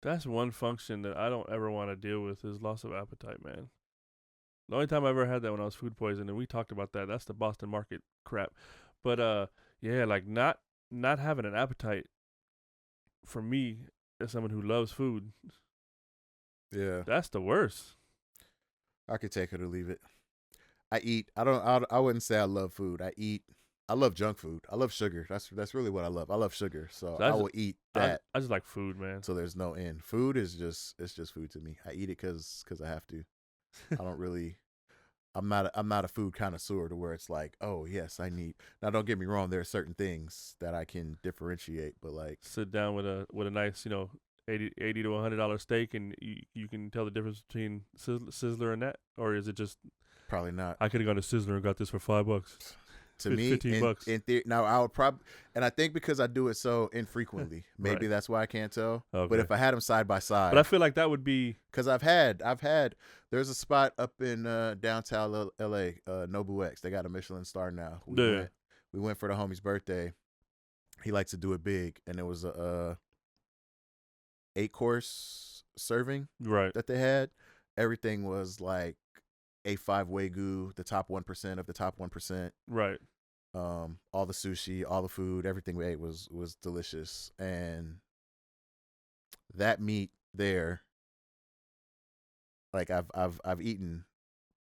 That's one function that I don't ever want to deal with is loss of appetite, man. The only time I ever had that when I was food poisoning, and we talked about that. That's the Boston market crap. But yeah, like not having an appetite for me as someone who loves food, Yeah, that's the worst. I could take it or leave it. I eat. I don't. I wouldn't say I love food. I eat. I love junk food. I love sugar. That's really what I love. I love sugar, so So I will eat that I just like food, man. so there's no end. Food is just it's just food to me. I eat it because I have to. I don't really. I'm not a food connoisseur to where it's like, oh yes, I need. Now don't get me wrong. There are certain things that I can differentiate, but like Sit down with a nice, 80 to $100 steak, and you can tell the difference between Sizzler and that, or is it just probably not. I could have gone to Sizzler and got this for $5, To me, 15 bucks. in theory, now I would probably, and I think because I do it so infrequently, maybe Right. that's why I can't tell. Okay. But if I had them side by But I side, feel like that would be because I've had, there's a spot up in downtown L.A., Nobu X. They got a Michelin star now. We went for the homie's birthday. He likes to do it big, and it was a 8-course serving right. that they had. Everything was like A5 Wagyu, the top 1% of the top 1%. Right. All the sushi, all the food, everything we ate was delicious, and that meat there, like I've eaten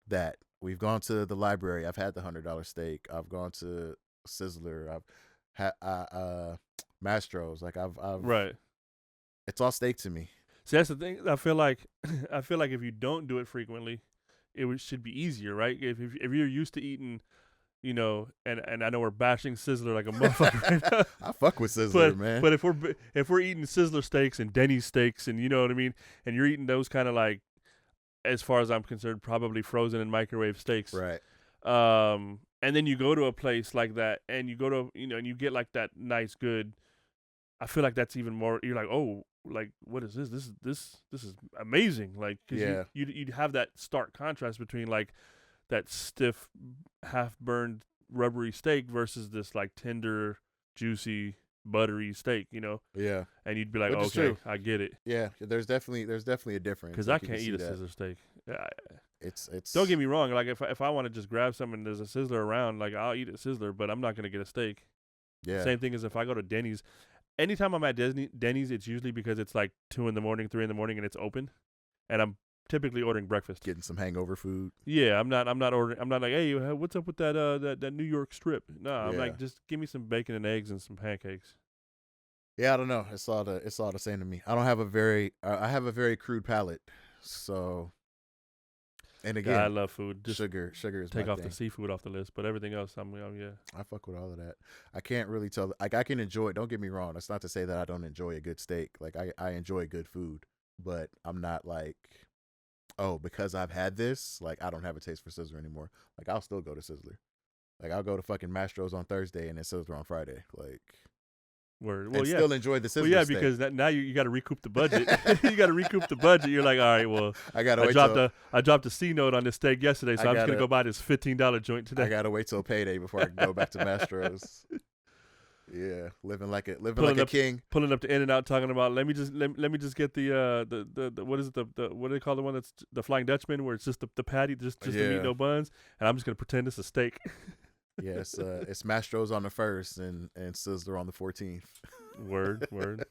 that. We've gone to the library. I've had the $100 steak. I've gone to Sizzler. I've had Mastro's. Like I've Right. it's all steak to me. See, that's the thing. I feel like if you don't do it frequently, should be easier, right? If you're used to eating, and I know we're bashing Sizzler like a motherfucker right now. I fuck with Sizzler, man. But if we're eating Sizzler steaks and Denny's steaks, and you know what I mean, and you're eating those kind of like, as far as I'm concerned, probably frozen and microwave steaks. Right. And then you go to a place like that, and you go to and you get like that nice good. I feel like that's even more. You're like, oh, like what is this? This is amazing. Like, cause Yeah. you'd have that stark contrast between like that stiff, half burned, rubbery steak versus this like tender, juicy, buttery steak. Yeah. And you'd be like, Which is okay, true. I get it. Yeah. There's definitely a difference. Because Like, I you can can't see eat a that. Sizzler steak. It's Don't get me wrong. Like if I want to just grab something and there's a Sizzler around, like I'll eat a Sizzler, but I'm not gonna get a steak. yeah. Same thing as if I go to Denny's. Anytime I'm at Denny's, it's usually because it's like 2 in the morning, 3 in the morning, and it's open, and I'm typically ordering breakfast. Getting some hangover food. Yeah, I'm not ordering. I'm not like, hey, what's up with that New York strip? No, I'm Yeah. like, just give me some bacon and eggs and some pancakes. Yeah, I don't know. It's all the same to me. I don't have a very I have a very crude palate. So and again, Yeah, I love food. Just sugar is take my off thing. the seafood off the list, but everything else, yeah. I fuck with all of that. I can't really tell. Like I can enjoy it. Don't get me wrong. That's not to say that I don't enjoy a good steak. Like I enjoy good food, but I'm not like, oh, because I've had this, like I don't have a taste for Sizzler anymore. Like I'll still go to Sizzler. Like I'll go to fucking Mastro's on Thursday and then Sizzler on Friday. Like Word. and still enjoy the Sizzler. Well, yeah, steak. because now you got to recoup the budget. You got to recoup the budget. You're like, all right, well, I gotta I wait dropped till I dropped a C note on this steak yesterday, so I'm just gonna gotta- go buy this $15 joint today. I gotta wait till payday before I can go back to Mastro's. Yeah, living like a king. Pulling up to In-N-Out, talking about let me just get the what is it the what do they call the one that's the Flying Dutchman, where it's just the patty, just the meat, no buns, and I'm just gonna pretend it's a steak. Yeah, it's Mastro's on the 1st and Sizzler on the 14th. Word.